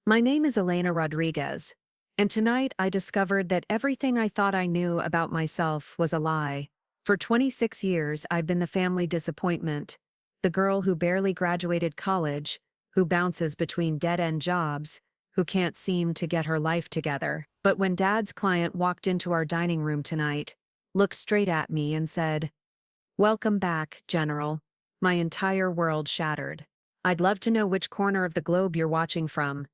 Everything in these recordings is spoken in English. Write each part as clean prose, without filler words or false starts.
My name is Elena Rodriguez, and tonight I discovered that everything I thought I knew about myself was a lie. For 26 years, I've been the family disappointment, the girl who barely graduated college, who bounces between dead-end jobs, who can't seem to get her life together. But when Dad's client walked into our dining room tonight, looked straight at me and said, "Welcome back, General," my entire world shattered. I'd love to know which corner of the globe you're watching from.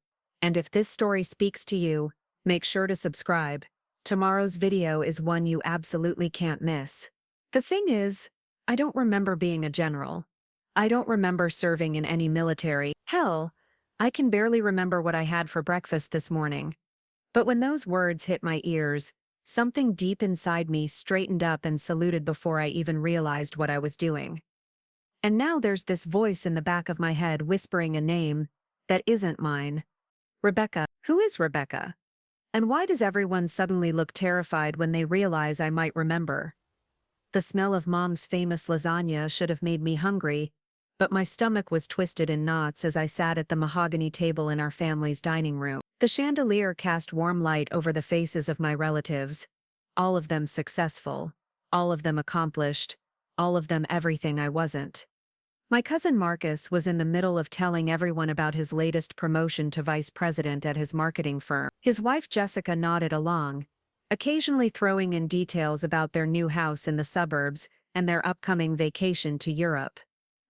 And if this story speaks to you, make sure to subscribe. Tomorrow's video is one you absolutely can't miss. The thing is, I don't remember being a general. I don't remember serving in any military. Hell, I can barely remember what I had for breakfast this morning. But when those words hit my ears, something deep inside me straightened up and saluted before I even realized what I was doing. And now there's this voice in the back of my head whispering a name that isn't mine. Rebecca. Who is Rebecca? And why does everyone suddenly look terrified when they realize I might remember? The smell of Mom's famous lasagna should have made me hungry, but my stomach was twisted in knots as I sat at the mahogany table in our family's dining room. The chandelier cast warm light over the faces of my relatives, all of them successful, all of them accomplished, all of them everything I wasn't. My cousin Marcus was in the middle of telling everyone about his latest promotion to vice president at his marketing firm. His wife Jessica nodded along, occasionally throwing in details about their new house in the suburbs and their upcoming vacation to Europe.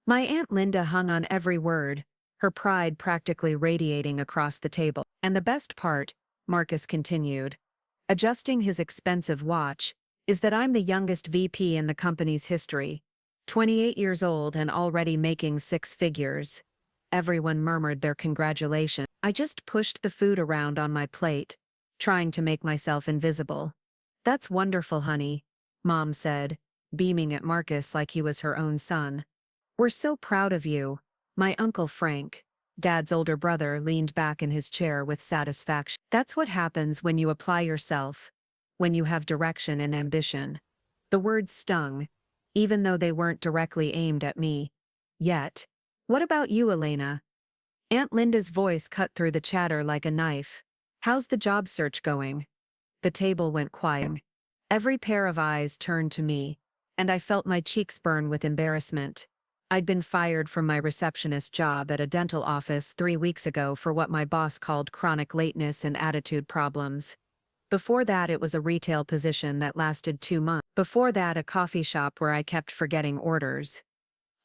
My Aunt Linda hung on every word, her pride practically radiating across the table. And the best part, Marcus continued, adjusting his expensive watch, is that I'm the youngest VP in the company's history. 28 years old and already making six figures. Everyone murmured their congratulations. I just pushed the food around on my plate, trying to make myself invisible. "That's wonderful, honey," Mom said, beaming at Marcus like he was her own son. "We're so proud of you." My Uncle Frank, Dad's older brother, leaned back in his chair with satisfaction. "That's what happens when you apply yourself, when you have direction and ambition." The words stung, even though they weren't directly aimed at me. Yet. "What about you, Elena?" Aunt Linda's voice cut through the chatter like a knife. "How's the job search going?" The table went quiet. Every pair of eyes turned to me, and I felt my cheeks burn with embarrassment. I'd been fired from my receptionist job at a dental office 3 weeks ago for what my boss called chronic lateness and attitude problems. Before that, it was a retail position that lasted 2 months. Before that, a coffee shop where I kept forgetting orders.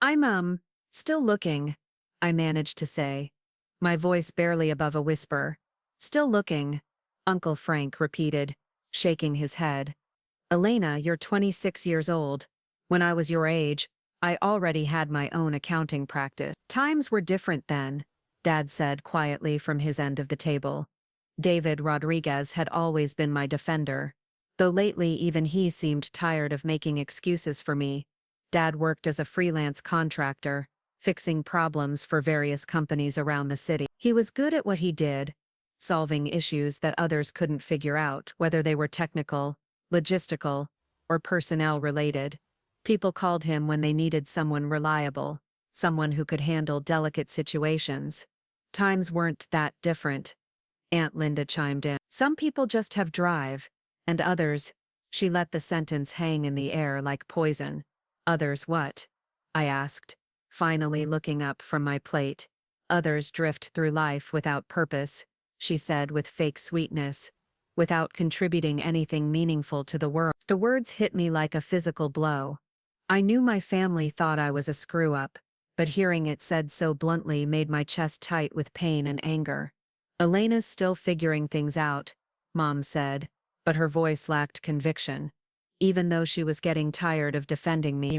I'm still looking," I managed to say, my voice barely above a whisper. "Still looking," Uncle Frank repeated, shaking his head. "Elena, you're 26 years old. When I was your age, I already had my own accounting practice." "Times were different then," Dad said quietly from his end of the table. David Rodriguez had always been my defender, though lately even he seemed tired of making excuses for me. Dad worked as a freelance contractor, fixing problems for various companies around the city. He was good at what he did, solving issues that others couldn't figure out, whether they were technical, logistical, or personnel-related. People called him when they needed someone reliable, someone who could handle delicate situations. Times weren't that different. Aunt Linda chimed in. "Some people just have drive, and others," she let the sentence hang in the air like poison. "Others what?" I asked, finally looking up from my plate. "Others drift through life without purpose," she said with fake sweetness, "without contributing anything meaningful to the world." The words hit me like a physical blow. I knew my family thought I was a screw-up, but hearing it said so bluntly made my chest tight with pain and anger. "Elena's still figuring things out," Mom said, but her voice lacked conviction. Even though she was getting tired of defending me.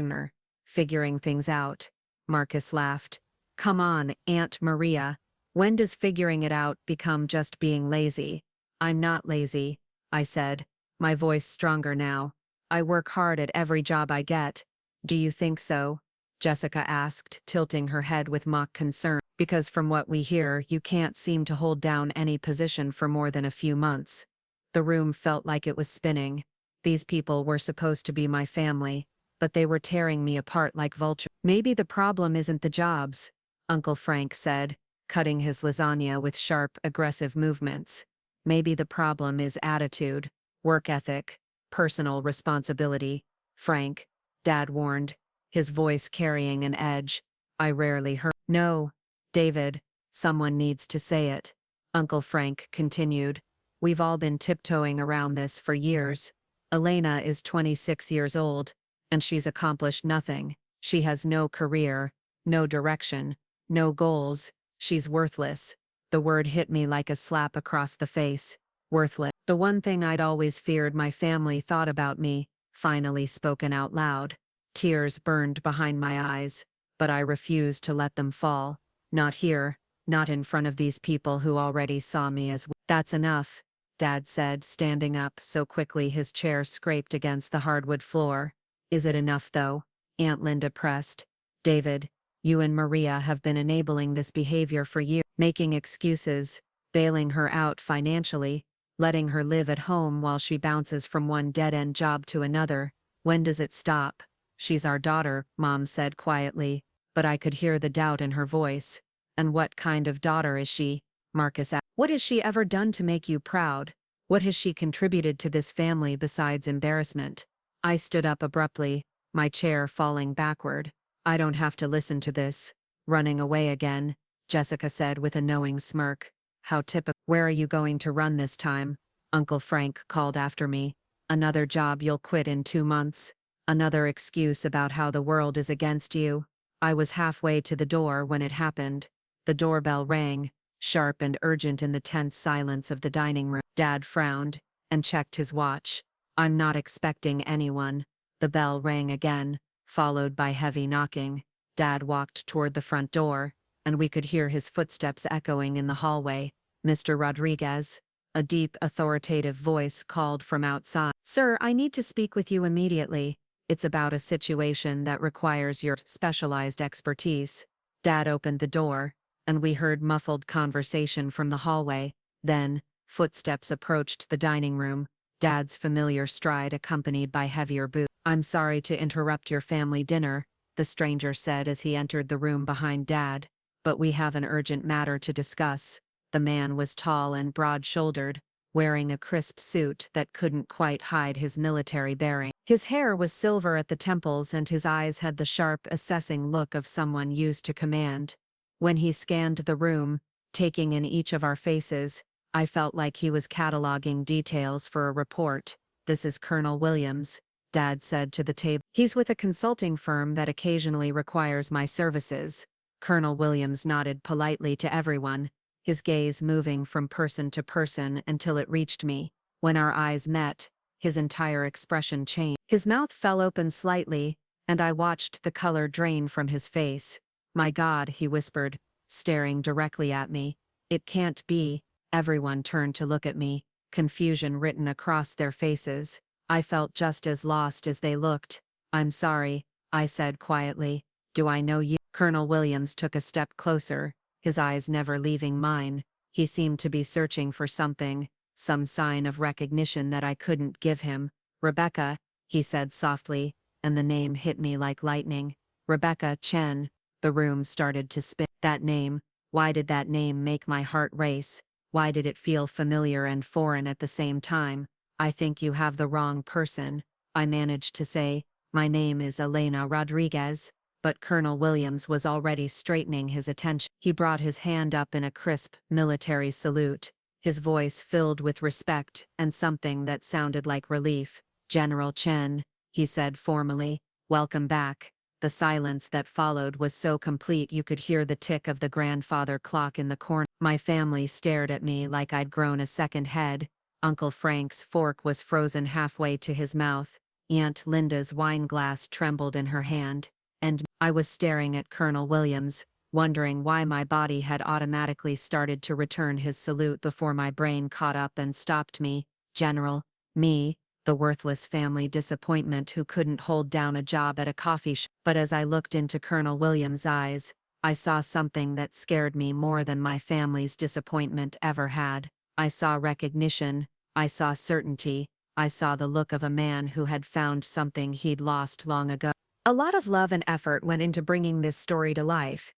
"Figuring things out," Marcus laughed. "Come on, Aunt Maria. When does figuring it out become just being lazy?" "I'm not lazy," I said, my voice stronger now. "I work hard at every job I get." "Do you think so?" Jessica asked, tilting her head with mock concern. "Because from what we hear, you can't seem to hold down any position for more than a few months." The room felt like it was spinning. These people were supposed to be my family, but they were tearing me apart like vultures. "Maybe the problem isn't the jobs," Uncle Frank said, cutting his lasagna with sharp, aggressive movements. Maybe the problem is attitude, work ethic, personal responsibility. Frank, Dad warned, his voice carrying an edge. I rarely heard. No, David, someone needs to say it. Uncle Frank continued. We've all been tiptoeing around this for years. Elena is 26 years old, and she's accomplished nothing. She has no career, no direction, no goals. She's worthless. The word hit me like a slap across the face. Worthless. The one thing I'd always feared my family thought about me, finally spoken out loud. Tears burned behind my eyes, but I refused to let them fall. Not here, not in front of these people who already saw me as. That's enough, Dad said, standing up so quickly his chair scraped against the hardwood floor. Is it enough though? Aunt Linda pressed. David, you and Maria have been enabling this behavior for years, making excuses, bailing her out financially, letting her live at home while she bounces from one dead-end job to another. When does it stop? She's our daughter, Mom said quietly, but I could hear the doubt in her voice. And what kind of daughter is she? Marcus asked. What has she ever done to make you proud? What has she contributed to this family besides embarrassment? I stood up abruptly, my chair falling backward. I don't have to listen to this. Running away again, Jessica said with a knowing smirk. How typical. Where are you going to run this time? Uncle Frank called after me. Another job you'll quit in 2 months. Another excuse about how the world is against you. I was halfway to the door when it happened. The doorbell rang, sharp and urgent in the tense silence of the dining room. Dad frowned and checked his watch. I'm not expecting anyone. The bell rang again, followed by heavy knocking. Dad walked toward the front door, and we could hear his footsteps echoing in the hallway. Mr. Rodriguez, a deep, authoritative voice called from outside. Sir, I need to speak with you immediately. It's about a situation that requires your specialized expertise. Dad opened the door, and we heard muffled conversation from the hallway. Then, footsteps approached the dining room, Dad's familiar stride accompanied by heavier boots. I'm sorry to interrupt your family dinner, the stranger said as he entered the room behind Dad, but we have an urgent matter to discuss. The man was tall and broad-shouldered, wearing a crisp suit that couldn't quite hide his military bearing. His hair was silver at the temples and his eyes had the sharp, assessing look of someone used to command. When he scanned the room, taking in each of our faces, I felt like he was cataloging details for a report. This is Colonel Williams, Dad said to the table. He's with a consulting firm that occasionally requires my services. Colonel Williams nodded politely to everyone, his gaze moving from person to person until it reached me. When our eyes met, his entire expression changed. His mouth fell open slightly, and I watched the color drain from his face. My God, he whispered, staring directly at me. It can't be. Everyone turned to look at me, confusion written across their faces. I felt just as lost as they looked. I'm sorry, I said quietly. Do I know you? Colonel Williams took a step closer, his eyes never leaving mine. He seemed to be searching for something, some sign of recognition that I couldn't give him. Rebecca, he said softly, and the name hit me like lightning. Rebecca Chen. The room started to spin. That name, why did that name make my heart race? Why did it feel familiar and foreign at the same time? I think you have the wrong person, I managed to say. My name is Elena Rodriguez. But Colonel Williams was already straightening his attention. He brought his hand up in a crisp, military salute, his voice filled with respect and something that sounded like relief. General Chen, he said formally, welcome back. The silence that followed was so complete you could hear the tick of the grandfather clock in the corner. My family stared at me like I'd grown a second head. Uncle Frank's fork was frozen halfway to his mouth. Aunt Linda's wine glass trembled in her hand. And I was staring at Colonel Williams, wondering why my body had automatically started to return his salute before my brain caught up and stopped me. General, me, the worthless family disappointment who couldn't hold down a job at a coffee shop. But as I looked into Colonel Williams' eyes, I saw something that scared me more than my family's disappointment ever had. I saw recognition, I saw certainty, I saw the look of a man who had found something he'd lost long ago. A lot of love and effort went into bringing this story to life.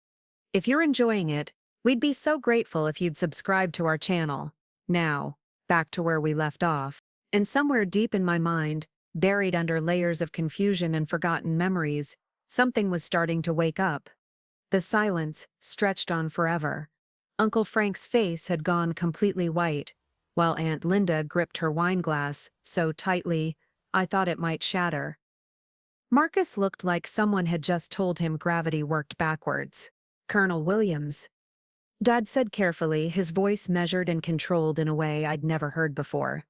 If you're enjoying it, We'd be so grateful if you'd subscribe to our channel. Now, back to where we left off. And somewhere deep in my mind, buried under layers of confusion and forgotten memories, something was starting to wake up. The silence stretched on forever. Uncle Frank's face had gone completely white, while Aunt Linda gripped her wineglass so tightly I thought it might shatter. Marcus looked like someone had just told him gravity worked backwards. Colonel Williams, Dad said carefully, his voice measured and controlled in a way I'd never heard before.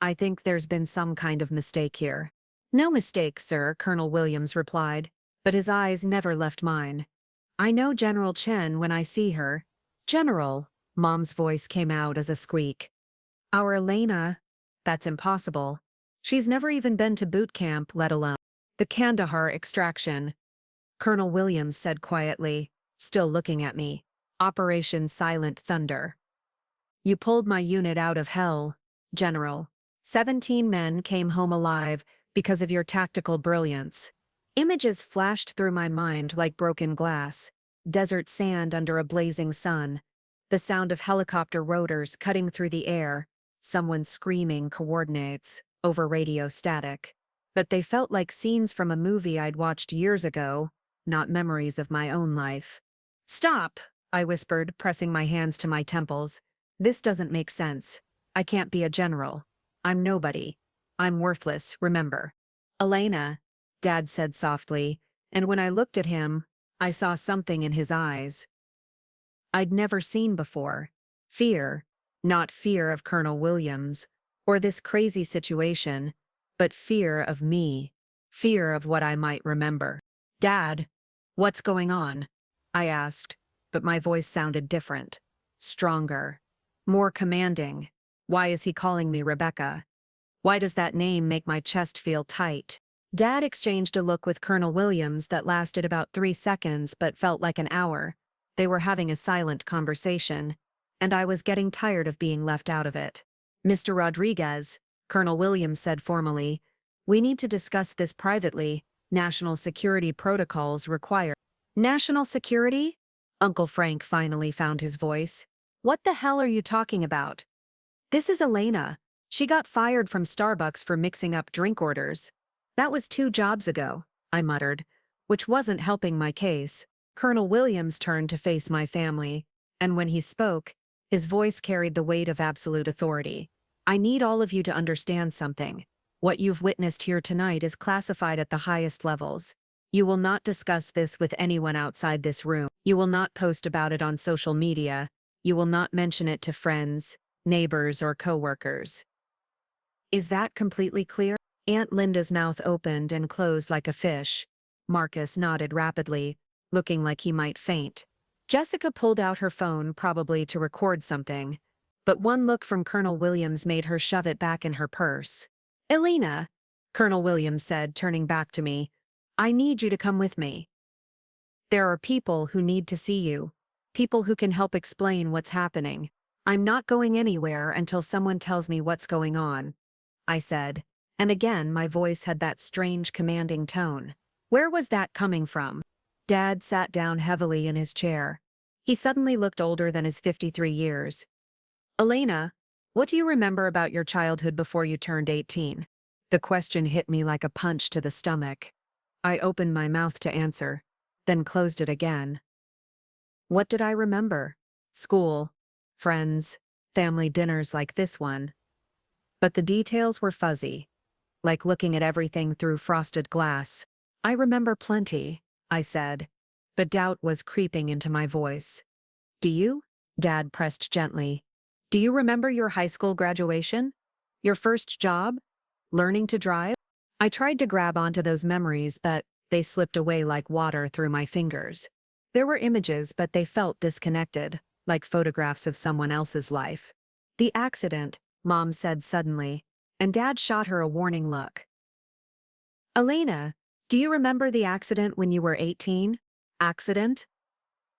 I think there's been some kind of mistake here. No mistake, sir, Colonel Williams replied, but his eyes never left mine. I know General Chen when I see her. General, Mom's voice came out as a squeak. Our Elena? That's impossible. She's never even been to boot camp, let alone the Kandahar extraction. Colonel Williams said quietly, still looking at me. Operation Silent Thunder. You pulled my unit out of hell, General. 17 men came home alive because of your tactical brilliance. Images flashed through my mind like broken glass. Desert sand under a blazing sun. The sound of helicopter rotors cutting through the air. Someone screaming coordinates over radio static. But they felt like scenes from a movie I'd watched years ago, not memories of my own life. Stop, I whispered, pressing my hands to my temples. This doesn't make sense. I can't be a general. I'm nobody. I'm worthless, remember. Elena, Dad said softly, and when I looked at him, I saw something in his eyes I'd never seen before. Fear, not fear of Colonel Williams, or this crazy situation, but fear of me, fear of what I might remember. Dad, what's going on? I asked, but my voice sounded different, stronger, more commanding. Why is he calling me Rebecca? Why does that name make my chest feel tight? Dad exchanged a look with Colonel Williams that lasted about 3 seconds but felt like an hour. They were having a silent conversation, and I was getting tired of being left out of it. Mr. Rodriguez, Colonel Williams said formally, we need to discuss this privately. National security protocols require. National security? Uncle Frank finally found his voice. What the hell are you talking about? This is Elena. She got fired from Starbucks for mixing up drink orders. That was 2 jobs ago, I muttered, which wasn't helping my case. Colonel Williams turned to face my family, and when he spoke, his voice carried the weight of absolute authority. I need all of you to understand something. What you've witnessed here tonight is classified at the highest levels. You will not discuss this with anyone outside this room. You will not post about it on social media. You will not mention it to friends, neighbors, or coworkers. Is that completely clear? Aunt Linda's mouth opened and closed like a fish. Marcus nodded rapidly, looking like he might faint. Jessica pulled out her phone, probably to record something, but one look from Colonel Williams made her shove it back in her purse. Elena, Colonel Williams said, turning back to me, I need you to come with me. There are people who need to see you, people who can help explain what's happening. I'm not going anywhere until someone tells me what's going on, I said, and again my voice had that strange commanding tone. Where was that coming from? Dad sat down heavily in his chair. He suddenly looked older than his 53 years. Elena, what do you remember about your childhood before you turned 18? The question hit me like a punch to the stomach. I opened my mouth to answer, then closed it again. What did I remember? School, friends, family dinners like this one. But the details were fuzzy, like looking at everything through frosted glass. I remember plenty, I said, but doubt was creeping into my voice. Do you? Dad pressed gently. Do you remember your high school graduation? Your first job? Learning to drive? I tried to grab onto those memories, but they slipped away like water through my fingers. There were images, but they felt disconnected, like photographs of someone else's life. The accident, Mom said suddenly, and Dad shot her a warning look. Elena, do you remember the accident when you were 18? Accident?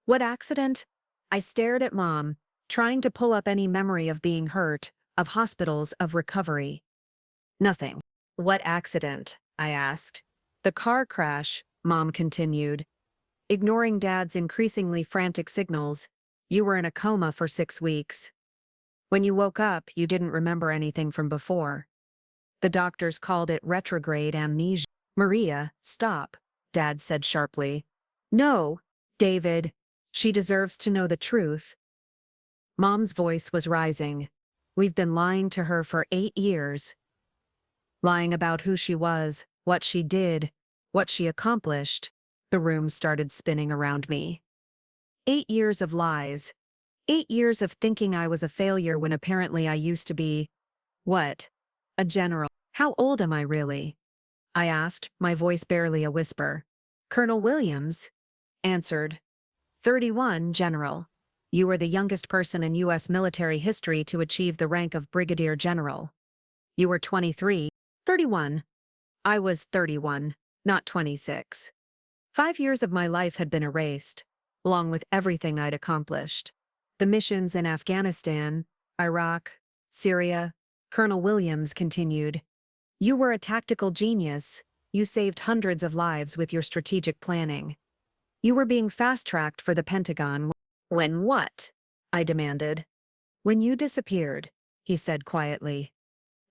What accident? I stared at Mom, trying to pull up any memory of being hurt, of hospitals, of recovery. Nothing. What accident? I asked. The car crash, Mom continued, ignoring Dad's increasingly frantic signals. You were in a coma for 6 weeks. When you woke up, you didn't remember anything from before. The doctors called it retrograde amnesia. Maria, stop, Dad said sharply. No, David. She deserves to know the truth. Mom's voice was rising. We've been lying to her for 8 years. Lying about who she was, what she did, what she accomplished. The room started spinning around me. 8 years of lies. 8 years of thinking I was a failure when apparently I used to be, what? A general. How old am I really? I asked, my voice barely a whisper. Colonel Williams answered. 31, General. You were the youngest person in U.S. military history to achieve the rank of Brigadier General. You were 23. 31. I was 31, not 26. 5 years of my life had been erased, along with everything I'd accomplished. The missions in Afghanistan, Iraq, Syria. Colonel Williams continued. You were a tactical genius. You saved hundreds of lives with your strategic planning. You were being fast-tracked for the Pentagon. When what? I demanded. When you disappeared, he said quietly.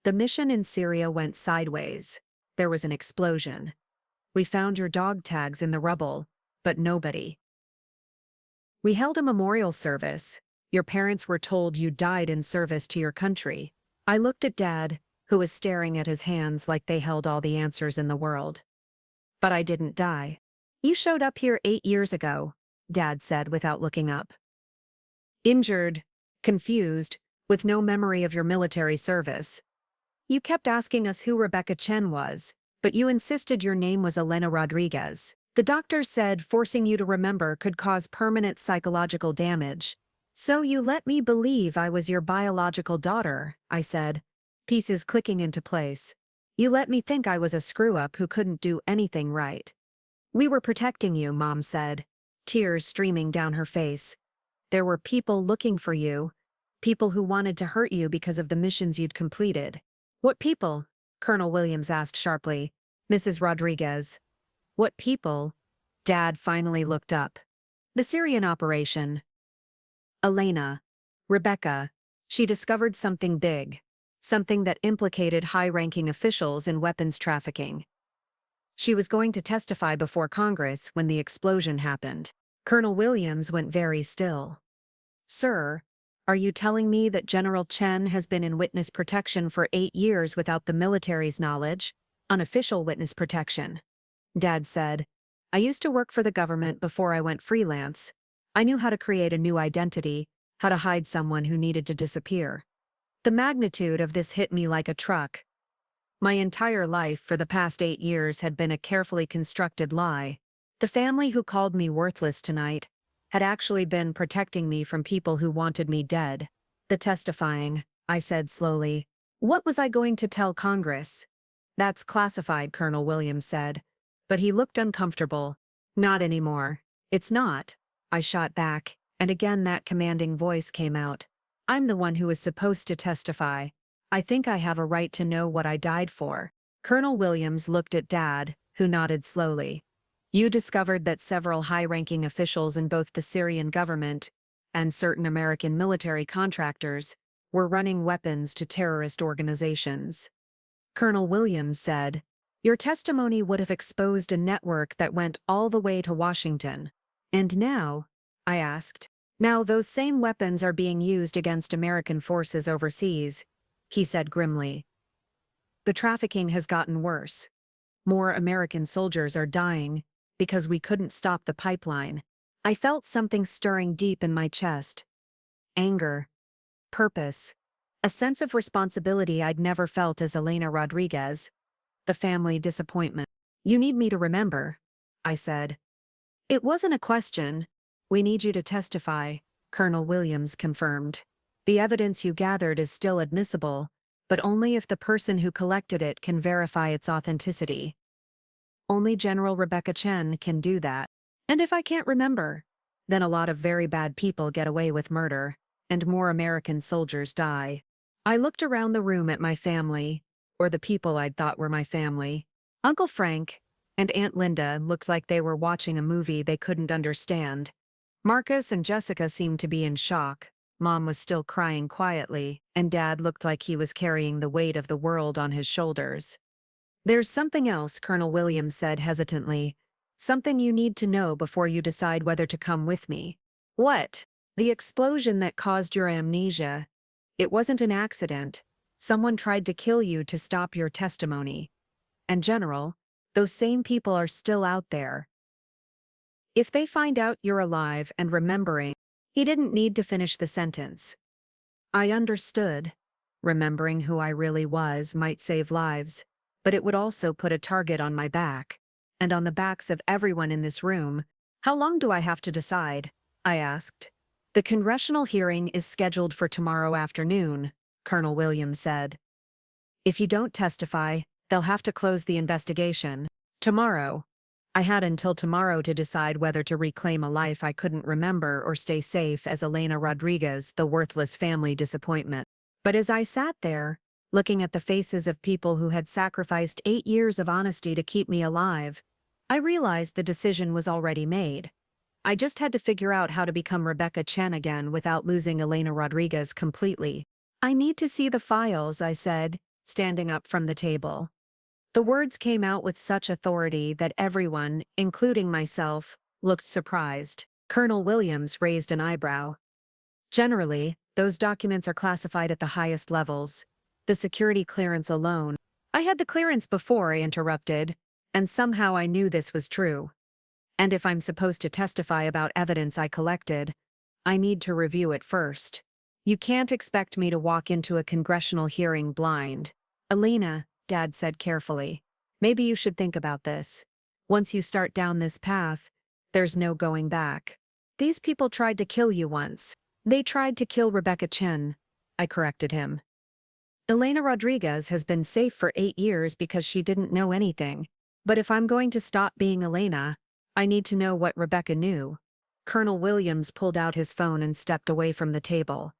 The mission in Syria went sideways. There was an explosion. We found your dog tags in the rubble, but nobody. We held a memorial service. Your parents were told you died in service to your country. I looked at Dad, who was staring at his hands like they held all the answers in the world. But I didn't die. You showed up here 8 years ago, Dad said without looking up. Injured, confused, with no memory of your military service. You kept asking us who Rebecca Chen was, but you insisted your name was Elena Rodriguez. The doctors said forcing you to remember could cause permanent psychological damage. So you let me believe I was your biological daughter, I said, pieces clicking into place. You let me think I was a screw-up who couldn't do anything right. We were protecting you, Mom said, tears streaming down her face. There were people looking for you, people who wanted to hurt you because of the missions you'd completed. What people? Colonel Williams asked sharply. Mrs. Rodriguez. What people? Dad finally looked up. The Syrian operation. Elena. Rebecca. She discovered something big. Something that implicated high-ranking officials in weapons trafficking. She was going to testify before Congress when the explosion happened. Colonel Williams went very still. Sir, are you telling me that General Chen has been in witness protection for 8 years without the military's knowledge? Unofficial witness protection. Dad said, I used to work for the government before I went freelance. I knew how to create a new identity, how to hide someone who needed to disappear. The magnitude of this hit me like a truck. My entire life for the past 8 years had been a carefully constructed lie. The family who called me worthless tonight had actually been protecting me from people who wanted me dead. The testifying, I said slowly. What was I going to tell Congress? That's classified, Colonel Williams said. But he looked uncomfortable. Not anymore. It's not. I shot back, and again that commanding voice came out. I'm the one who is supposed to testify. I think I have a right to know what I died for. Colonel Williams looked at Dad, who nodded slowly. You discovered that several high-ranking officials in both the Syrian government and certain American military contractors were running weapons to terrorist organizations. Colonel Williams said, your testimony would have exposed a network that went all the way to Washington. And now, I asked, now those same weapons are being used against American forces overseas, he said grimly. The trafficking has gotten worse. More American soldiers are dying because we couldn't stop the pipeline. I felt something stirring deep in my chest. Anger. Purpose. A sense of responsibility I'd never felt as Elena Rodriguez. The family disappointment. You need me to remember, I said. It wasn't a question. We need you to testify, Colonel Williams confirmed. The evidence you gathered is still admissible, but only if the person who collected it can verify its authenticity. Only General Rebecca Chen can do that. And if I can't remember, then a lot of very bad people get away with murder, and more American soldiers die. I looked around the room at my family, or the people I'd thought were my family. Uncle Frank and Aunt Linda looked like they were watching a movie they couldn't understand. Marcus and Jessica seemed to be in shock. Mom was still crying quietly, and Dad looked like he was carrying the weight of the world on his shoulders. "There's something else," Colonel Williams said hesitantly. "Something you need to know before you decide whether to come with me." "What?" "The explosion that caused your amnesia. It wasn't an accident. Someone tried to kill you to stop your testimony. And General, those same people are still out there. If they find out you're alive and remembering—" He didn't need to finish the sentence. I understood. Remembering who I really was might save lives, but it would also put a target on my back, and on the backs of everyone in this room. "How long do I have to decide?" I asked. "The congressional hearing is scheduled for tomorrow afternoon," Colonel Williams said. "If you don't testify, they'll have to close the investigation." Tomorrow. I had until tomorrow to decide whether to reclaim a life I couldn't remember or stay safe as Elena Rodriguez, the worthless family disappointment. But as I sat there, looking at the faces of people who had sacrificed 8 years of honesty to keep me alive, I realized the decision was already made. I just had to figure out how to become Rebecca Chen again without losing Elena Rodriguez completely. "I need to see the files," I said, standing up from the table. The words came out with such authority that everyone, including myself, looked surprised. Colonel Williams raised an eyebrow. "Generally, those documents are classified at the highest levels. The security clearance alone—" "I had the clearance before," I interrupted, "and somehow I knew this was true. And if I'm supposed to testify about evidence I collected, I need to review it first. You can't expect me to walk into a congressional hearing blind." "Elena," Dad said carefully, "maybe you should think about this. Once you start down this path, there's no going back. These people tried to kill you once." "They tried to kill Rebecca Chen," I corrected him. "Elena Rodriguez has been safe for 8 years because she didn't know anything. But if I'm going to stop being Elena, I need to know what Rebecca knew." Colonel Williams pulled out his phone and stepped away from the table.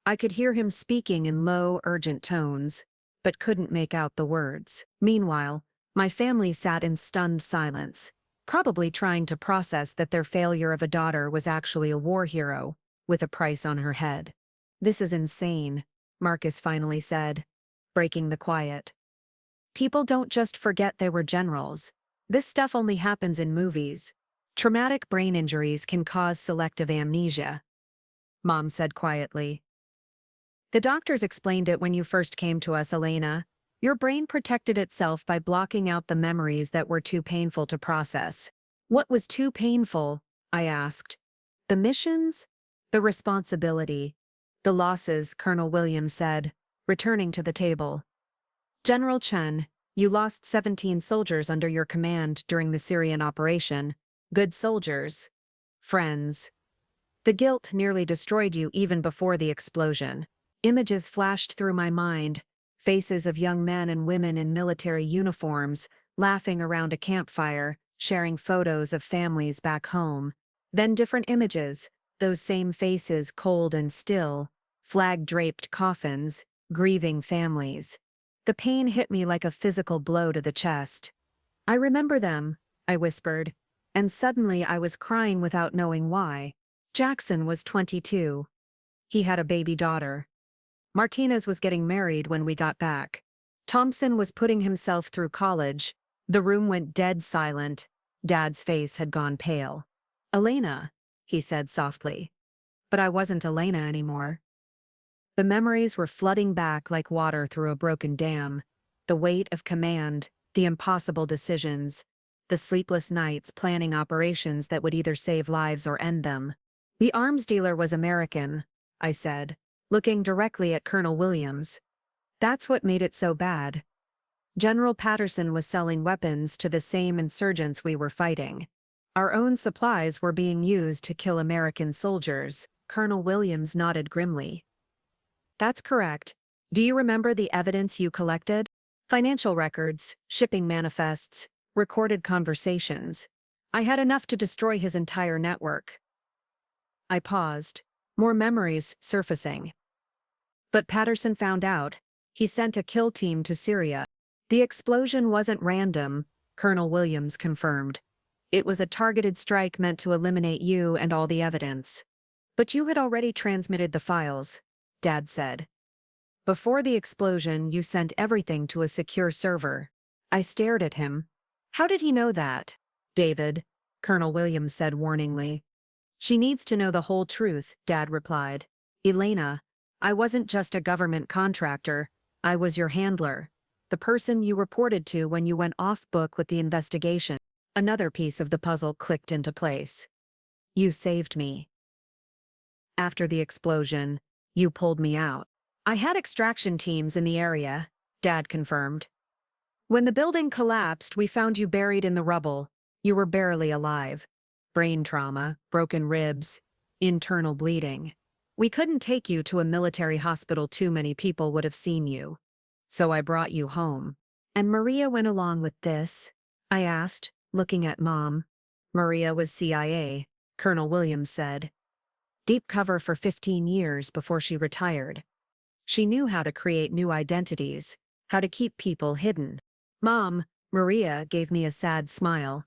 I could hear him speaking in low, urgent tones, but couldn't make out the words. Meanwhile, my family sat in stunned silence, probably trying to process that their failure of a daughter was actually a war hero, with a price on her head. "This is insane," Marcus finally said, breaking the quiet. "People don't just forget they were generals. This stuff only happens in movies. Traumatic brain injuries can cause selective amnesia," Mom said quietly. "The doctors explained it when you first came to us, Elena. Your brain protected itself by blocking out the memories that were too painful to process." "What was too painful?" I asked. "The missions? The responsibility? The losses," Colonel Williams said, returning to the table. "General Chen, you lost 17 soldiers under your command during the Syrian operation. Good soldiers. Friends. The guilt nearly destroyed you even before the explosion." Images flashed through my mind, faces of young men and women in military uniforms, laughing around a campfire, sharing photos of families back home. Then different images, those same faces cold and still, flag-draped coffins, grieving families. The pain hit me like a physical blow to the chest. "I remember them," I whispered, and suddenly I was crying without knowing why. Jackson was 22. He had a baby daughter. Martinez was getting married when we got back. Thompson was putting himself through college. The room went dead silent. Dad's face had gone pale. "Elena," he said softly. But I wasn't Elena anymore. The memories were flooding back like water through a broken dam. The weight of command, the impossible decisions, the sleepless nights planning operations that would either save lives or end them. "The arms dealer was American," I said, looking directly at Colonel Williams. "That's what made it so bad. General Patterson was selling weapons to the same insurgents we were fighting. Our own supplies were being used to kill American soldiers." Colonel Williams nodded grimly. "That's correct. Do you remember the evidence you collected? Financial records, shipping manifests, recorded conversations. I had enough to destroy his entire network." I paused, more memories surfacing. "But Patterson found out. He sent a kill team to Syria." "The explosion wasn't random," Colonel Williams confirmed. It was a targeted strike meant to eliminate you and all the evidence. But you had already transmitted the files, Dad said. Before the explosion, you sent everything to a secure server. I stared at him. How did he know that? David, Colonel Williams said warningly. She needs to know the whole truth, Dad replied. Elena, I wasn't just a government contractor, I was your handler. The person you reported to when you went off book with the investigation. Another piece of the puzzle clicked into place. You saved me. After the explosion, you pulled me out. I had extraction teams in the area, Dad confirmed. When the building collapsed, we found you buried in the rubble. You were barely alive. Brain trauma, broken ribs, internal bleeding. We couldn't take you to a military hospital, too many people would have seen you. So I brought you home. And Maria went along with this? I asked, looking at Mom. Maria was CIA, Colonel Williams said. Deep cover for 15 years before she retired. She knew how to create new identities, how to keep people hidden. Mom, Maria gave me a sad smile.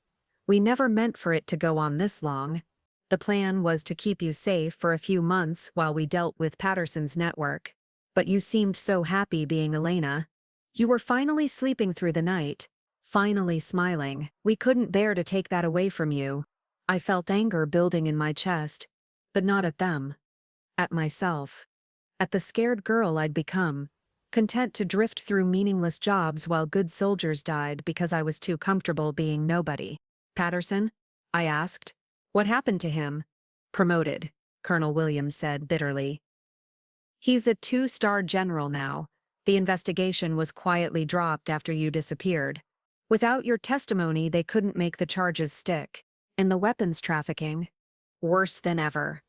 We never meant for it to go on this long. The plan was to keep you safe for a few months while we dealt with Patterson's network. But you seemed so happy being Elena. You were finally sleeping through the night, finally smiling. We couldn't bear to take that away from you. I felt anger building in my chest, but not at them. At myself. At the scared girl I'd become, content to drift through meaningless jobs while good soldiers died because I was too comfortable being nobody. Patterson? I asked. What happened to him? Promoted, Colonel Williams said bitterly. He's a 2-star general now. The investigation was quietly dropped after you disappeared. Without your testimony, they couldn't make the charges stick. And the weapons trafficking? Worse than ever.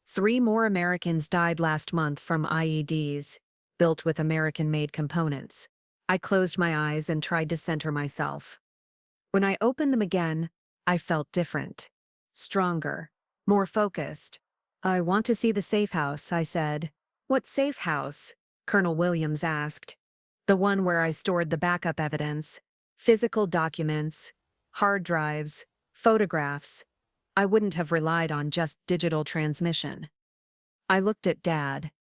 3 more Americans died last month from IEDs, built with American-made components. I closed my eyes and tried to center myself. When I opened them again, I felt different. Stronger. More focused. I want to see the safe house, I said. What safe house? Colonel Williams asked. The one where I stored the backup evidence, physical documents, hard drives, photographs. I wouldn't have relied on just digital transmission. I looked at Dad.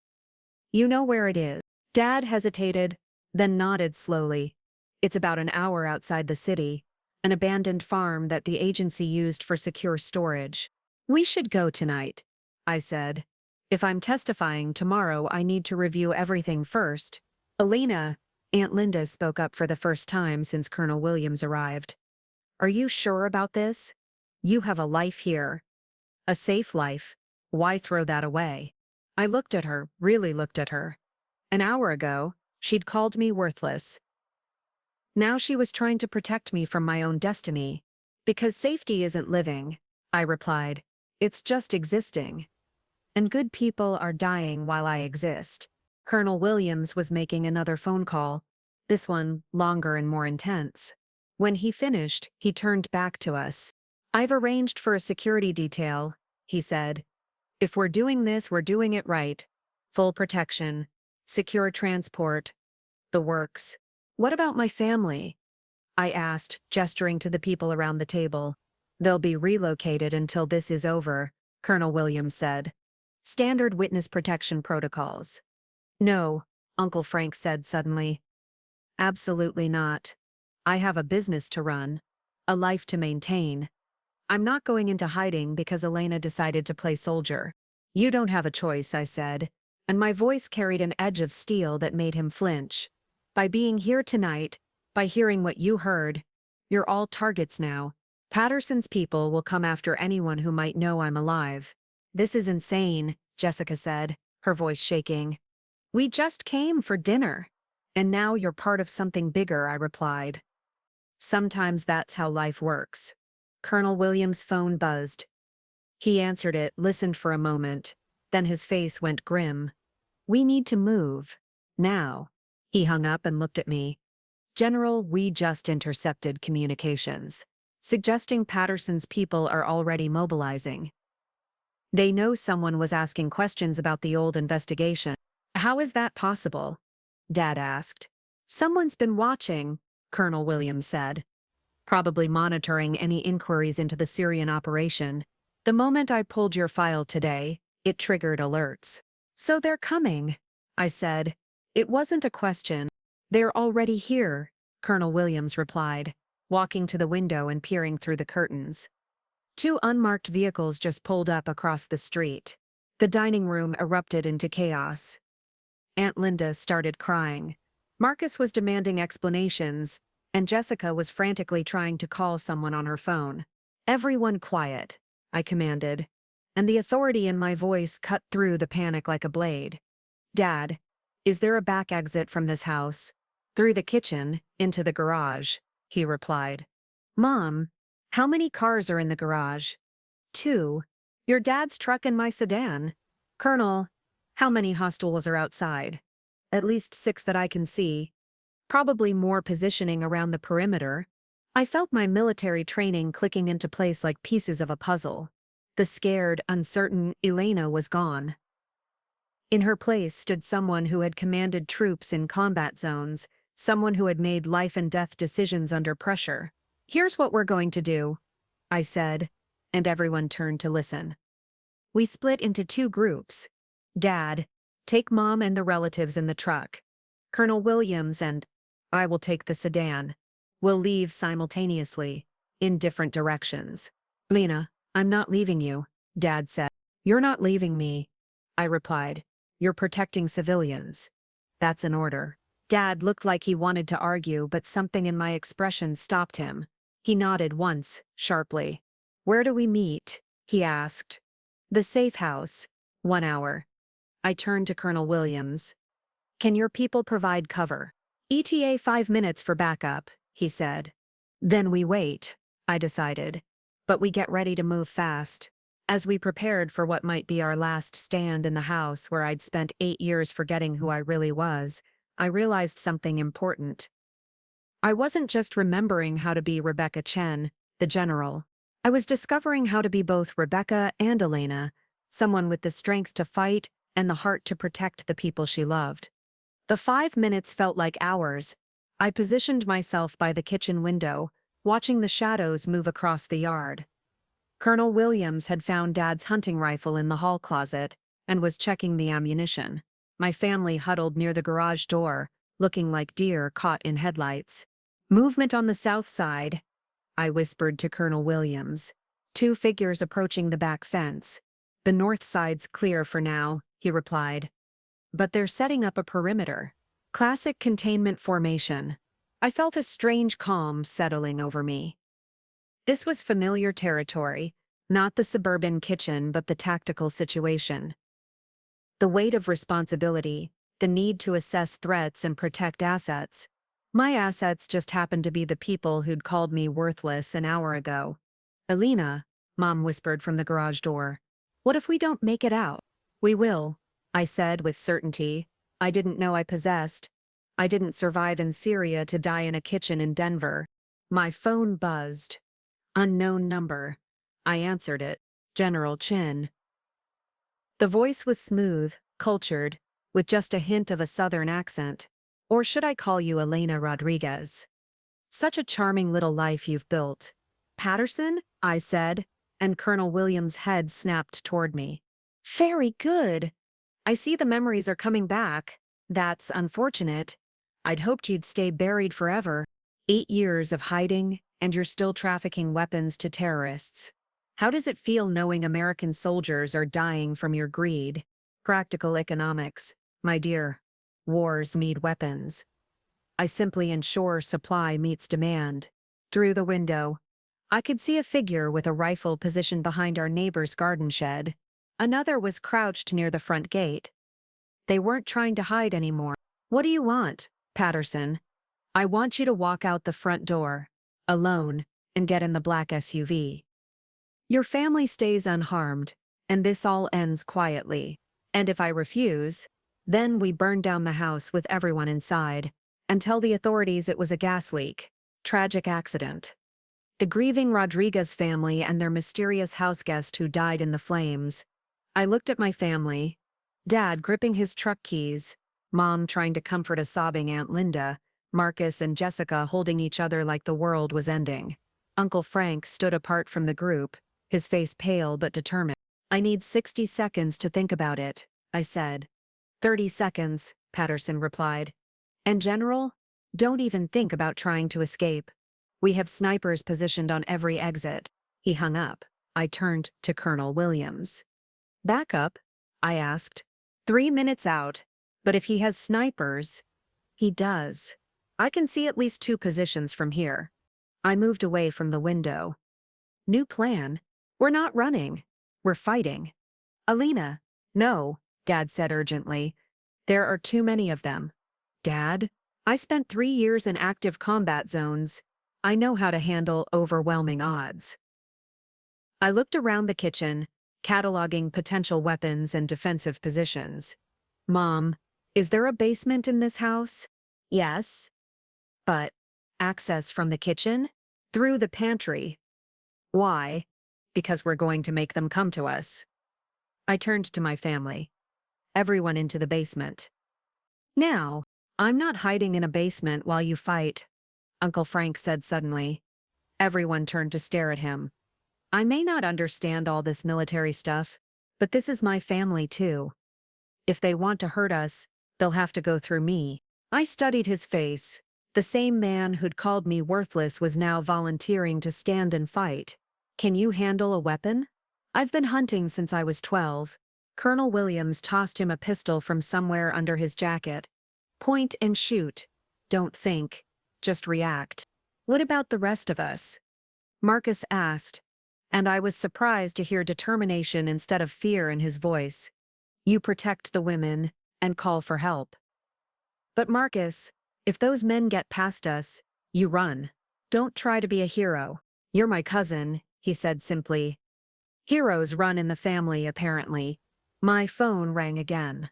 You know where it is. Dad hesitated, then nodded slowly. It's about an hour outside the city, an abandoned farm that the agency used for secure storage. We should go tonight, I said. If I'm testifying tomorrow, I need to review everything first. Elena, Aunt Linda spoke up for the first time since Colonel Williams arrived. Are you sure about this? You have a life here. A safe life. Why throw that away? I looked at her, really looked at her. An hour ago, she'd called me worthless. Now she was trying to protect me from my own destiny. Because safety isn't living, I replied. It's just existing. And good people are dying while I exist. Colonel Williams was making another phone call, this one longer and more intense. When he finished, he turned back to us. I've arranged for a security detail, he said. If we're doing this, we're doing it right. Full protection, secure transport, the works. What about my family? I asked, gesturing to the people around the table. They'll be relocated until this is over, Colonel Williams said. Standard witness protection protocols. No, Uncle Frank said suddenly. Absolutely not. I have a business to run, a life to maintain. I'm not going into hiding because Elena decided to play soldier. You don't have a choice, I said, and my voice carried an edge of steel that made him flinch. By being here tonight, by hearing what you heard, you're all targets now. Patterson's people will come after anyone who might know I'm alive. This is insane, Jessica said, her voice shaking. We just came for dinner. And now you're part of something bigger, I replied. Sometimes that's how life works. Colonel Williams' phone buzzed. He answered it, listened for a moment, then his face went grim. We need to move. Now. He hung up and looked at me. General, we just intercepted communications, suggesting Patterson's people are already mobilizing. They know someone was asking questions about the old investigation. How is that possible? Dad asked. Someone's been watching, Colonel Williams said. probably monitoring any inquiries into the Syrian operation. The moment I pulled your file today, it triggered alerts. So they're coming, I said. It wasn't a question. They're already here, Colonel Williams replied, walking to the window and peering through the curtains. Two unmarked vehicles just pulled up across the street. The dining room erupted into chaos. Aunt Linda started crying. Marcus was demanding explanations, and Jessica was frantically trying to call someone on her phone. Everyone quiet, I commanded, and the authority in my voice cut through the panic like a blade. Dad, is there a back exit from this house? Through the kitchen, into the garage, he replied. Mom, how many cars are in the garage? 2. Your dad's truck and my sedan. Colonel, how many hostiles are outside? At least 6 that I can see. Probably more positioning around the perimeter. I felt my military training clicking into place like pieces of a puzzle. The scared, uncertain Elena was gone. In her place stood someone who had commanded troops in combat zones, someone who had made life-and-death decisions under pressure. Here's what we're going to do, I said, and everyone turned to listen. We split into 2 groups. Dad, take Mom and the relatives in the truck. Colonel Williams and I will take the sedan. We'll leave simultaneously, in different directions. Lena, I'm not leaving you, Dad said. You're not leaving me, I replied. You're protecting civilians. That's an order. Dad looked like he wanted to argue, but something in my expression stopped him. He nodded once, sharply. Where do we meet? He asked. The safe house. 1 hour. I turned to Colonel Williams. Can your people provide cover? ETA 5 minutes for backup, he said. Then we wait, I decided. But we get ready to move fast. As we prepared for what might be our last stand in the house where I'd spent 8 years forgetting who I really was, I realized something important. I wasn't just remembering how to be Rebecca Chen, the general. I was discovering how to be both Rebecca and Elena, someone with the strength to fight and the heart to protect the people she loved. The 5 minutes felt like hours. I positioned myself by the kitchen window, watching the shadows move across the yard. Colonel Williams had found Dad's hunting rifle in the hall closet and was checking the ammunition. My family huddled near the garage door, looking like deer caught in headlights. Movement on the south side, I whispered to Colonel Williams. 2 figures approaching the back fence. The north side's clear for now, he replied. But they're setting up a perimeter. Classic containment formation. I felt a strange calm settling over me. This was familiar territory, not the suburban kitchen but the tactical situation. The weight of responsibility, the need to assess threats and protect assets. My assets just happened to be the people who'd called me worthless an hour ago. Elena, Mom whispered from the garage door. What if we don't make it out? We will, I said with certainty. I didn't know I possessed. I didn't survive in Syria to die in a kitchen in Denver. My phone buzzed. Unknown number. I answered it. General Chin. The voice was smooth, cultured, with just a hint of a southern accent. Or should I call you Elena Rodriguez? Such a charming little life you've built. Patterson? I said, and Colonel Williams' head snapped toward me. Very good. I see the memories are coming back. That's unfortunate. I'd hoped you'd stay buried forever. 8 years of hiding, and you're still trafficking weapons to terrorists. How does it feel knowing American soldiers are dying from your greed? Practical economics, my dear. Wars need weapons. I simply ensure supply meets demand. Through the window, I could see a figure with a rifle positioned behind our neighbor's garden shed. Another was crouched near the front gate. They weren't trying to hide anymore. What do you want, Patterson? I want you to walk out the front door, alone, and get in the black SUV. Your family stays unharmed, and this all ends quietly. And if I refuse, then we burn down the house with everyone inside, and tell the authorities it was a gas leak. Tragic accident. The grieving Rodriguez family and their mysterious house guest who died in the flames. I looked at my family. Dad gripping his truck keys, Mom trying to comfort a sobbing Aunt Linda, Marcus and Jessica holding each other like the world was ending. Uncle Frank stood apart from the group, his face pale but determined. "I need 60 seconds to think about it," I said. 30 seconds, Patterson replied. "And General, don't even think about trying to escape. We have snipers positioned on every exit." He hung up. I turned to Colonel Williams. "Back up?" I asked. 3 minutes out. But if he has snipers... He does. I can see at least 2 positions from here. I moved away from the window. "New plan? We're not running. We're fighting." "Alina." "No," Dad said urgently. "There are too many of them." "Dad? I spent 3 years in active combat zones. I know how to handle overwhelming odds." I looked around the kitchen, cataloging potential weapons and defensive positions. "Mom, is there a basement in this house?" "Yes." "But access from the kitchen? Through the pantry." "Why?" "Because we're going to make them come to us." I turned to my family. "Everyone into the basement." "Now, I'm not hiding in a basement while you fight," Uncle Frank said suddenly. Everyone turned to stare at him. "I may not understand all this military stuff, but this is my family too. If they want to hurt us, they'll have to go through me." I studied his face. The same man who'd called me worthless was now volunteering to stand and fight. "Can you handle a weapon?" "I've been hunting since I was 12. Colonel Williams tossed him a pistol from somewhere under his jacket. "Point and shoot. Don't think. Just react." "What about the rest of us?" Marcus asked, and I was surprised to hear determination instead of fear in his voice. "You protect the women and call for help." "But Marcus, if those men get past us, you run. Don't try to be a hero." "You're my cousin," he said simply. "Heroes run in the family, apparently." My phone rang again.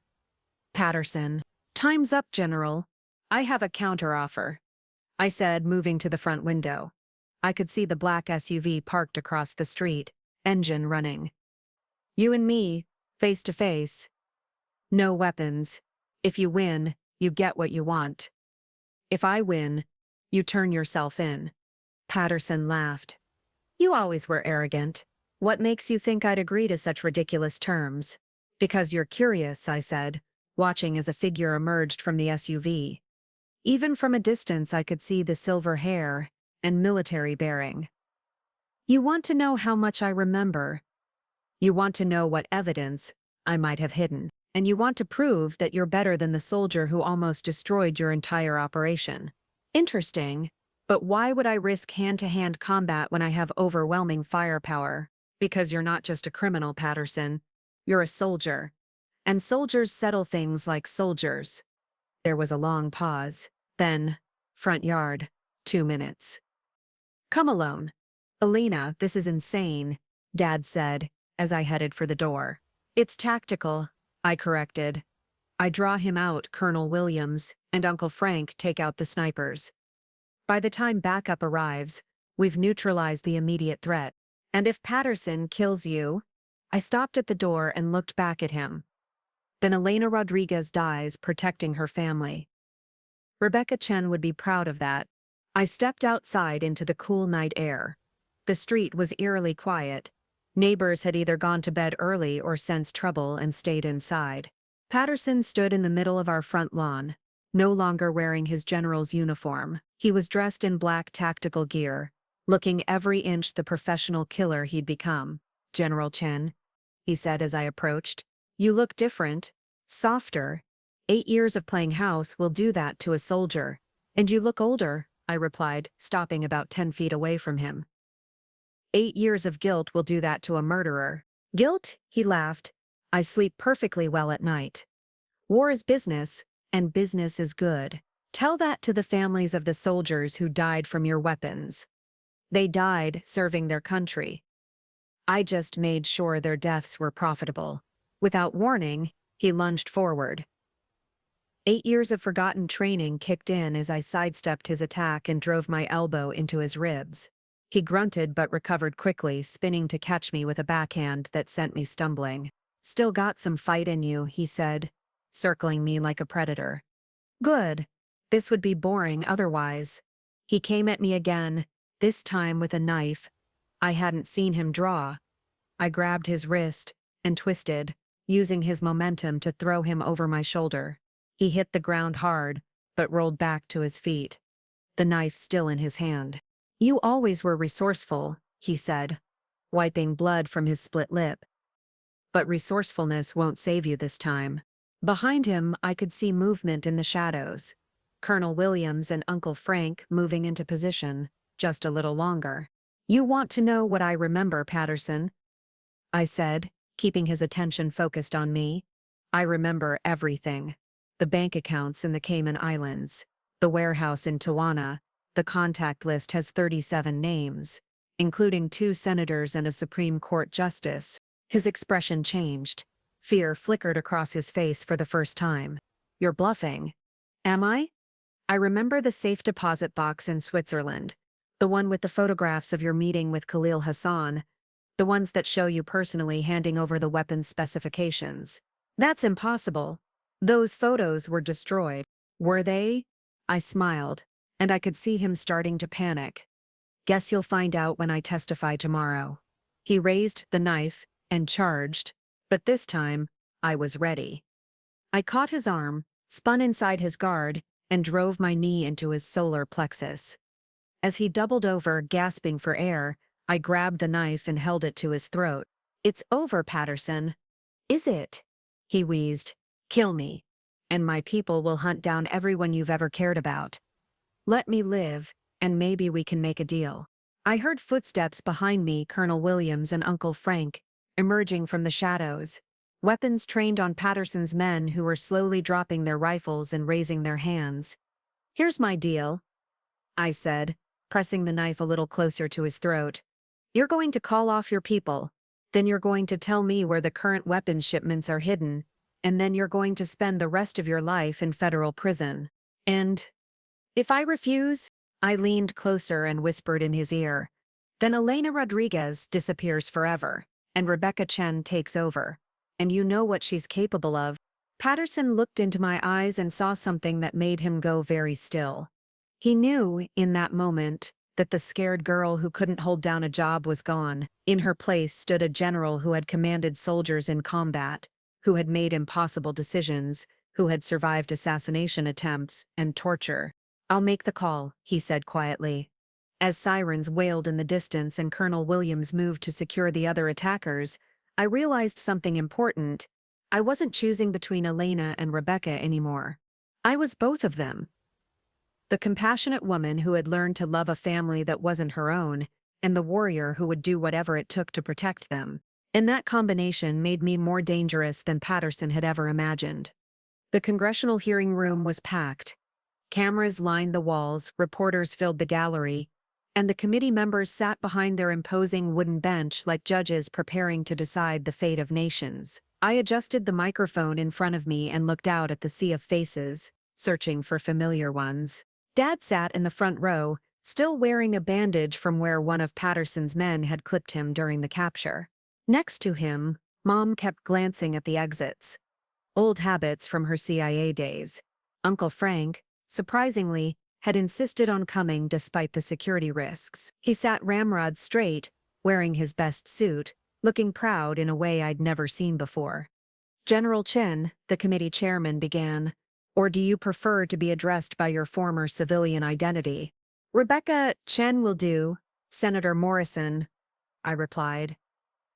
"Patterson." "Time's up, General. I have a counteroffer," I said, moving to the front window. I could see the black SUV parked across the street, engine running. "You and me, face to face. No weapons. If you win, you get what you want. If I win, you turn yourself in." Patterson laughed. "You always were arrogant. What makes you think I'd agree to such ridiculous terms?" "Because you're curious," I said, watching as a figure emerged from the SUV. Even from a distance I could see the silver hair and military bearing. "You want to know how much I remember. You want to know what evidence I might have hidden. And you want to prove that you're better than the soldier who almost destroyed your entire operation. Interesting, but why would I risk hand-to-hand combat when I have overwhelming firepower?" "Because you're not just a criminal, Patterson. You're a soldier. And soldiers settle things like soldiers." There was a long pause. Then, "Front yard, 2 minutes." "Come alone." "Alina, this is insane," Dad said, as I headed for the door. "It's tactical," I corrected. "I draw him out, Colonel Williams, and Uncle Frank take out the snipers. By the time backup arrives, we've neutralized the immediate threat. And if Patterson kills you..." I stopped at the door and looked back at him. "Then Elena Rodriguez dies protecting her family. Rebecca Chen would be proud of that." I stepped outside into the cool night air. The street was eerily quiet. Neighbors had either gone to bed early or sensed trouble and stayed inside. Patterson stood in the middle of our front lawn, no longer wearing his general's uniform. He was dressed in black tactical gear, looking every inch the professional killer he'd become. "General Chen," he said as I approached, "you look different, softer. 8 years of playing house will do that to a soldier." "And you look older," I replied, stopping about 10 feet away from him. 8 years of guilt will do that to a murderer." "Guilt?" he laughed. "I sleep perfectly well at night. War is business, and business is good. Tell that to the families of the soldiers who died from your weapons. They died serving their country. I just made sure their deaths were profitable." Without warning, he lunged forward. 8 years of forgotten training kicked in as I sidestepped his attack and drove my elbow into his ribs. He grunted but recovered quickly, spinning to catch me with a backhand that sent me stumbling. "Still got some fight in you," he said, circling me like a predator. "Good. This would be boring otherwise. He came at me again, this time with a knife. I hadn't seen him draw. I grabbed his wrist and twisted, using his momentum to throw him over my shoulder. He hit the ground hard, but rolled back to his feet, the knife still in his hand. "You always were resourceful," he said, wiping blood from his split lip. "But resourcefulness won't save you this time." Behind him, I could see movement in the shadows. Colonel Williams and Uncle Frank moving into position, just a little longer. "You want to know what I remember, Patterson?" I said, keeping his attention focused on me. "I remember everything. The bank accounts in the Cayman Islands, the warehouse in Tijuana. The contact list has 37 names, including 2 senators and a Supreme Court justice." His expression changed. Fear flickered across his face for the first time. "You're bluffing." "Am I?" "I remember the safe deposit box in Switzerland, the one with the photographs of your meeting with Khalil Hassan, the ones that show you personally handing over the weapons specifications." "That's impossible. Those photos were destroyed." "Were they?" I smiled, and I could see him starting to panic. "Guess you'll find out when I testify tomorrow." He raised the knife and charged, but this time, I was ready. I caught his arm, spun inside his guard, and drove my knee into his solar plexus. As he doubled over, gasping for air, I grabbed the knife and held it to his throat. "It's over, Patterson." "Is it?" he wheezed. "Kill me, and my people will hunt down everyone you've ever cared about. Let me live, and maybe we can make a deal." I heard footsteps behind me, Colonel Williams and Uncle Frank, emerging from the shadows, weapons trained on Patterson's men who were slowly dropping their rifles and raising their hands. "Here's my deal," I said, pressing the knife a little closer to his throat. "You're going to call off your people, then you're going to tell me where the current weapons shipments are hidden, and then you're going to spend the rest of your life in federal prison. And if I refuse," I leaned closer and whispered in his ear, "then Elena Rodriguez disappears forever, and Rebecca Chen takes over. And you know what she's capable of." Patterson looked into my eyes and saw something that made him go very still. He knew, in that moment, that the scared girl who couldn't hold down a job was gone. In her place stood a general who had commanded soldiers in combat, who had made impossible decisions, who had survived assassination attempts and torture. "I'll make the call," he said quietly. As sirens wailed in the distance and Colonel Williams moved to secure the other attackers, I realized something important. I wasn't choosing between Elena and Rebecca anymore. I was both of them. The compassionate woman who had learned to love a family that wasn't her own, and the warrior who would do whatever it took to protect them. And that combination made me more dangerous than Patterson had ever imagined. The congressional hearing room was packed. Cameras lined the walls, reporters filled the gallery, and the committee members sat behind their imposing wooden bench like judges preparing to decide the fate of nations. I adjusted the microphone in front of me and looked out at the sea of faces, searching for familiar ones. Dad sat in the front row, still wearing a bandage from where one of Patterson's men had clipped him during the capture. Next to him, Mom kept glancing at the exits. Old habits from her CIA days. Uncle Frank, surprisingly, had insisted on coming despite the security risks. He sat ramrod straight, wearing his best suit, looking proud in a way I'd never seen before. "General Chen," the committee chairman began, "or do you prefer to be addressed by your former civilian identity?" "Rebecca Chen will do, Senator Morrison," I replied.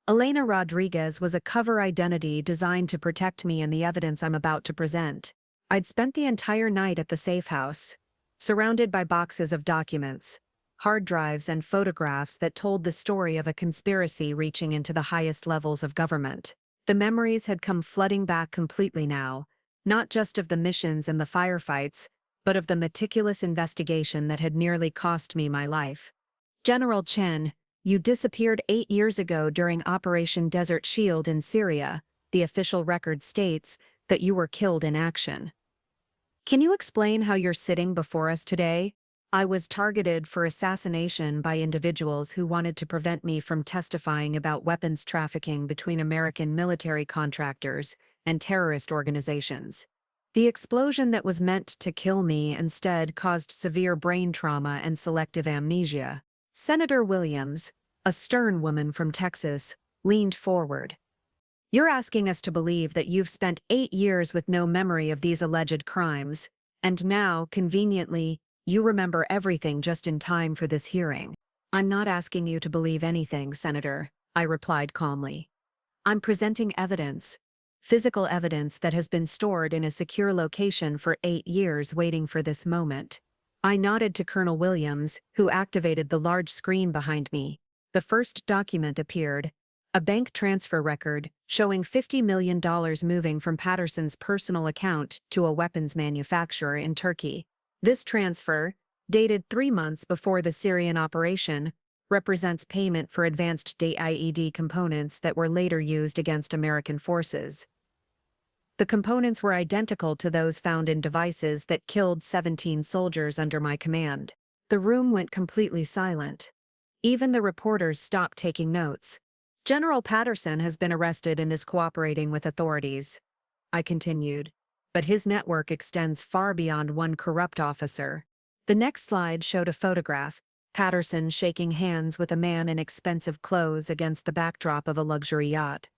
Elena Rodriguez was a cover identity designed to protect me and the evidence I'm about to present. I'd spent the entire night at the safe house, surrounded by boxes of documents, hard drives and photographs that told the story of a conspiracy reaching into the highest levels of government. The memories had come flooding back completely now, not just of the missions and the firefights, but of the meticulous investigation that had nearly cost me my life. "General Chen, you disappeared 8 years ago during Operation Desert Shield in Syria. The official record states that you were killed in action. Can you explain how you're sitting before us today?" I was targeted for assassination by individuals who wanted to prevent me from testifying about weapons trafficking between American military contractors and terrorist organizations. The explosion that was meant to kill me instead caused severe brain trauma and selective amnesia. Senator Williams, a stern woman from Texas, leaned forward. You're asking us to believe that you've spent 8 years with no memory of these alleged crimes, and now, conveniently, you remember everything just in time for this hearing. I'm not asking you to believe anything, Senator, I replied calmly. I'm presenting evidence. Physical evidence that has been stored in a secure location for 8 years waiting for this moment. I nodded to Colonel Williams, who activated the large screen behind me. The first document appeared, a bank transfer record showing $50 million moving from Patterson's personal account to a weapons manufacturer in Turkey. This transfer, dated 3 months before the Syrian operation, represents payment for advanced date IED components that were later used against American forces. The components were identical to those found in devices that killed 17 soldiers under my command. The room went completely silent. Even the reporters stopped taking notes. General Patterson has been arrested and is cooperating with authorities, I continued, but his network extends far beyond one corrupt officer. The next slide showed a photograph, Patterson shaking hands with a man in expensive clothes against the backdrop of a luxury yacht.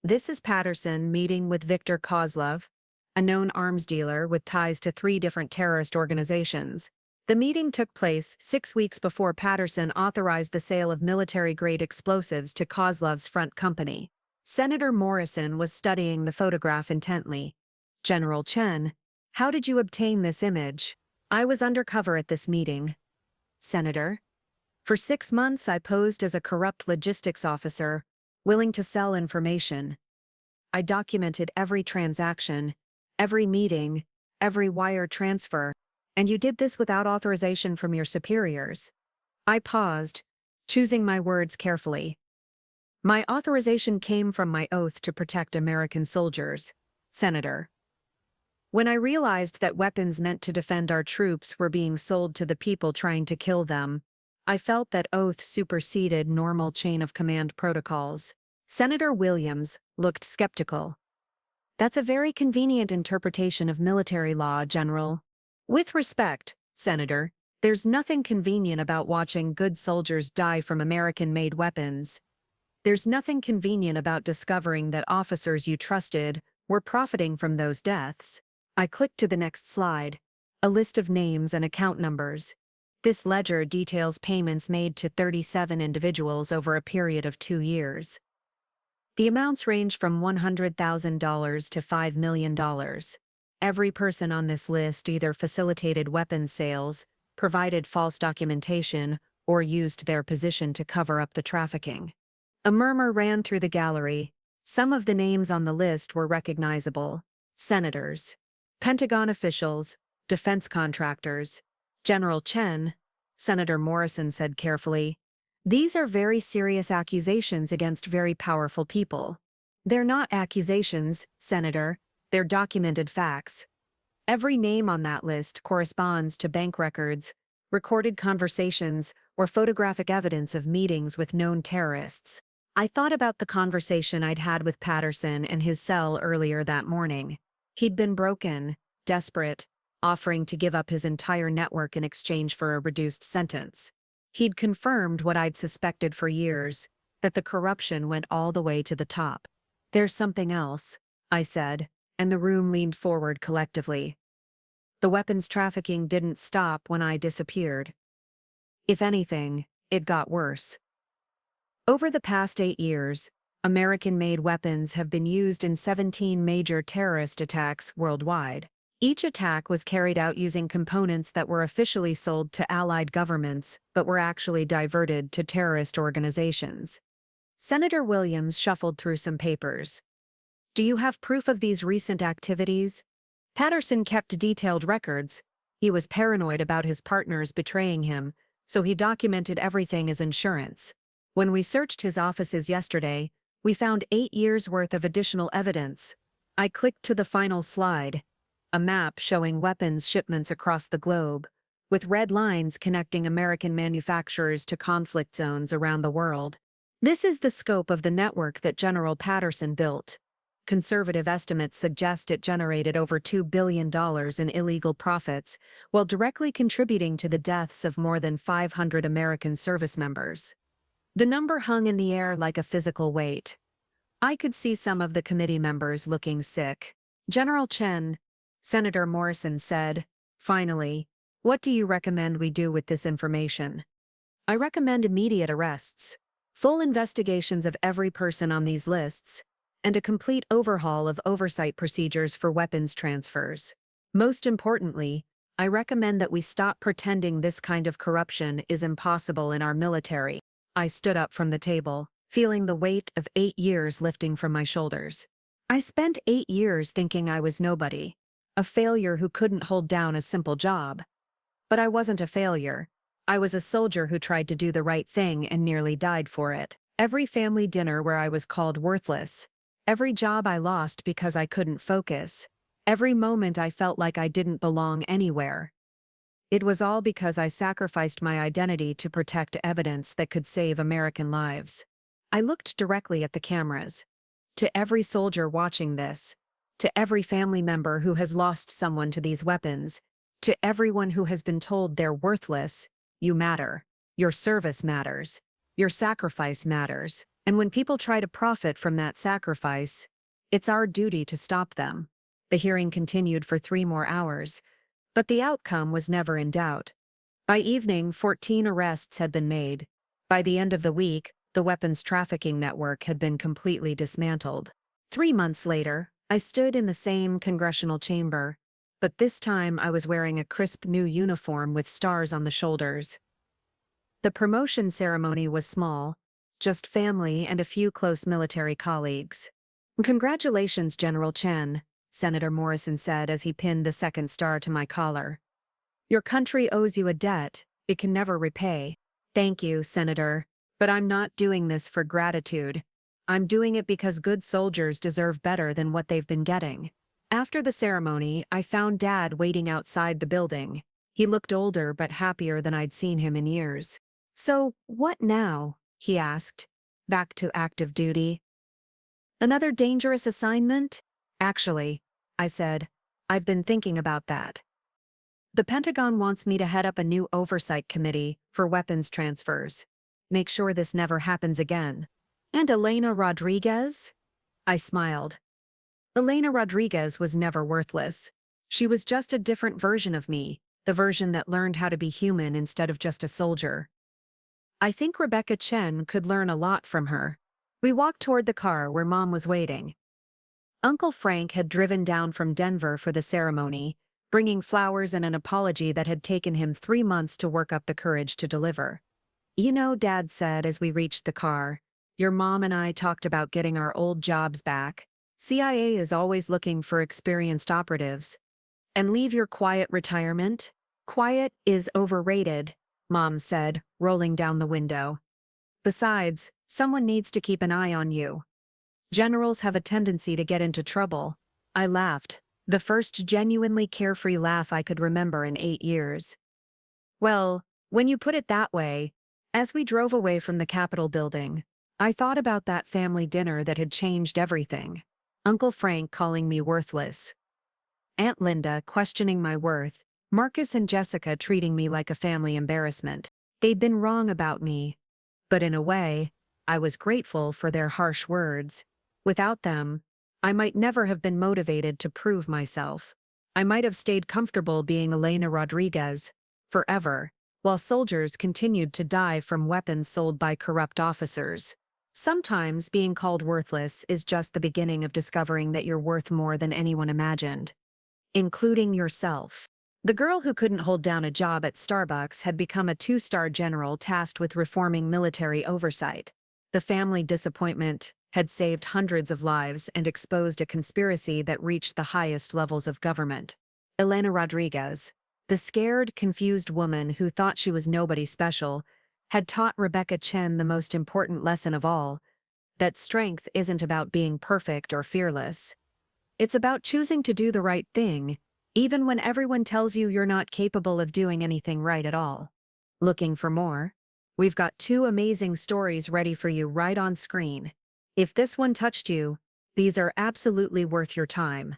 This is Patterson meeting with Viktor Kozlov, a known arms dealer with ties to 3 different terrorist organizations. The meeting took place 6 weeks before Patterson authorized the sale of military-grade explosives to Kozlov's front company. Senator Morrison was studying the photograph intently. General Chen, how did you obtain this image? I was undercover at this meeting, Senator. For 6 months I posed as a corrupt logistics officer, willing to sell information. I documented every transaction, every meeting, every wire transfer, and you did this without authorization from your superiors. I paused, choosing my words carefully. My authorization came from my oath to protect American soldiers, Senator. When I realized that weapons meant to defend our troops were being sold to the people trying to kill them, I felt that oath superseded normal chain of command protocols. Senator Williams looked skeptical. That's a very convenient interpretation of military law, General. With respect, Senator, there's nothing convenient about watching good soldiers die from American-made weapons. There's nothing convenient about discovering that officers you trusted were profiting from those deaths. I clicked to the next slide, a list of names and account numbers. This ledger details payments made to 37 individuals over a period of 2 years. The amounts range from $100,000 to $5 million. Every person on this list either facilitated weapons sales, provided false documentation, or used their position to cover up the trafficking. A murmur ran through the gallery. Some of the names on the list were recognizable: senators, Pentagon officials, defense contractors. General Chen, Senator Morrison said carefully, these are very serious accusations against very powerful people. They're not accusations, Senator, they're documented facts. Every name on that list corresponds to bank records, recorded conversations, or photographic evidence of meetings with known terrorists. I thought about the conversation I'd had with Patterson in his cell earlier that morning. He'd been broken, desperate, offering to give up his entire network in exchange for a reduced sentence. He'd confirmed what I'd suspected for years, that the corruption went all the way to the top. There's something else, I said, and the room leaned forward collectively. The weapons trafficking didn't stop when I disappeared. If anything, it got worse. Over the past 8 years, American-made weapons have been used in 17 major terrorist attacks worldwide. Each attack was carried out using components that were officially sold to allied governments but were actually diverted to terrorist organizations. Senator Williams shuffled through some papers. Do you have proof of these recent activities? Patterson kept detailed records. He was paranoid about his partners betraying him, so he documented everything as insurance. When we searched his offices yesterday, we found 8 years' worth of additional evidence. I clicked to the final slide. A map showing weapons shipments across the globe, with red lines connecting American manufacturers to conflict zones around the world. This is the scope of the network that General Patterson built. Conservative estimates suggest it generated over $2 billion in illegal profits, while directly contributing to the deaths of more than 500 American service members. The number hung in the air like a physical weight. I could see some of the committee members looking sick. General Chen, Senator Morrison said, finally, what do you recommend we do with this information? I recommend immediate arrests, full investigations of every person on these lists, and a complete overhaul of oversight procedures for weapons transfers. Most importantly, I recommend that we stop pretending this kind of corruption is impossible in our military. I stood up from the table, feeling the weight of 8 years lifting from my shoulders. I spent 8 years thinking I was nobody, a failure who couldn't hold down a simple job. But I wasn't a failure. I was a soldier who tried to do the right thing and nearly died for it. Every family dinner where I was called worthless, every job I lost because I couldn't focus, every moment I felt like I didn't belong anywhere. It was all because I sacrificed my identity to protect evidence that could save American lives. I looked directly at the cameras. To every soldier watching this, to every family member who has lost someone to these weapons, to everyone who has been told they're worthless, you matter. Your service matters. Your sacrifice matters. And when people try to profit from that sacrifice, it's our duty to stop them. The hearing continued for 3 more hours, but the outcome was never in doubt. By evening, 14 arrests had been made. By the end of the week, the weapons trafficking network had been completely dismantled. 3 months later, I stood in the same congressional chamber, but this time I was wearing a crisp new uniform with stars on the shoulders. The promotion ceremony was small, just family and a few close military colleagues. Congratulations, General Chen, Senator Morrison said as he pinned the second star to my collar. Your country owes you a debt it can never repay. Thank you, Senator, but I'm not doing this for gratitude. I'm doing it because good soldiers deserve better than what they've been getting. After the ceremony, I found Dad waiting outside the building. He looked older but happier than I'd seen him in years. So, what now? He asked. Back to active duty. Another dangerous assignment? Actually, I said, I've been thinking about that. The Pentagon wants me to head up a new oversight committee for weapons transfers. Make sure this never happens again. And Elena Rodriguez? I smiled. Elena Rodriguez was never worthless. She was just a different version of me, the version that learned how to be human instead of just a soldier. I think Rebecca Chen could learn a lot from her. We walked toward the car where Mom was waiting. Uncle Frank had driven down from Denver for the ceremony, bringing flowers and an apology that had taken him 3 months to work up the courage to deliver. You know, Dad said as we reached the car, your mom and I talked about getting our old jobs back. CIA is always looking for experienced operatives. And leave your quiet retirement? Quiet is overrated, Mom said, rolling down the window. Besides, someone needs to keep an eye on you. Generals have a tendency to get into trouble. I laughed, the first genuinely carefree laugh I could remember in 8 years. Well, when you put it that way, as we drove away from the Capitol building, I thought about that family dinner that had changed everything. Uncle Frank calling me worthless. Aunt Linda questioning my worth. Marcus and Jessica treating me like a family embarrassment. They'd been wrong about me. But in a way, I was grateful for their harsh words. Without them, I might never have been motivated to prove myself. I might have stayed comfortable being Elena Rodriguez forever, while soldiers continued to die from weapons sold by corrupt officers. Sometimes being called worthless is just the beginning of discovering that you're worth more than anyone imagined, including yourself. The girl who couldn't hold down a job at Starbucks had become a 2-star general tasked with reforming military oversight. The family disappointment had saved hundreds of lives and exposed a conspiracy that reached the highest levels of government. Elena Rodriguez, the scared, confused woman who thought she was nobody special, had taught Rebecca Chen the most important lesson of all, that strength isn't about being perfect or fearless. It's about choosing to do the right thing, even when everyone tells you you're not capable of doing anything right at all. Looking for more? We've got 2 amazing stories ready for you right on screen. If this one touched you, These are absolutely worth your time.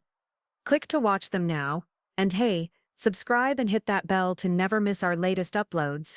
Click to watch them now, and hey, subscribe and hit that bell to never miss our latest uploads.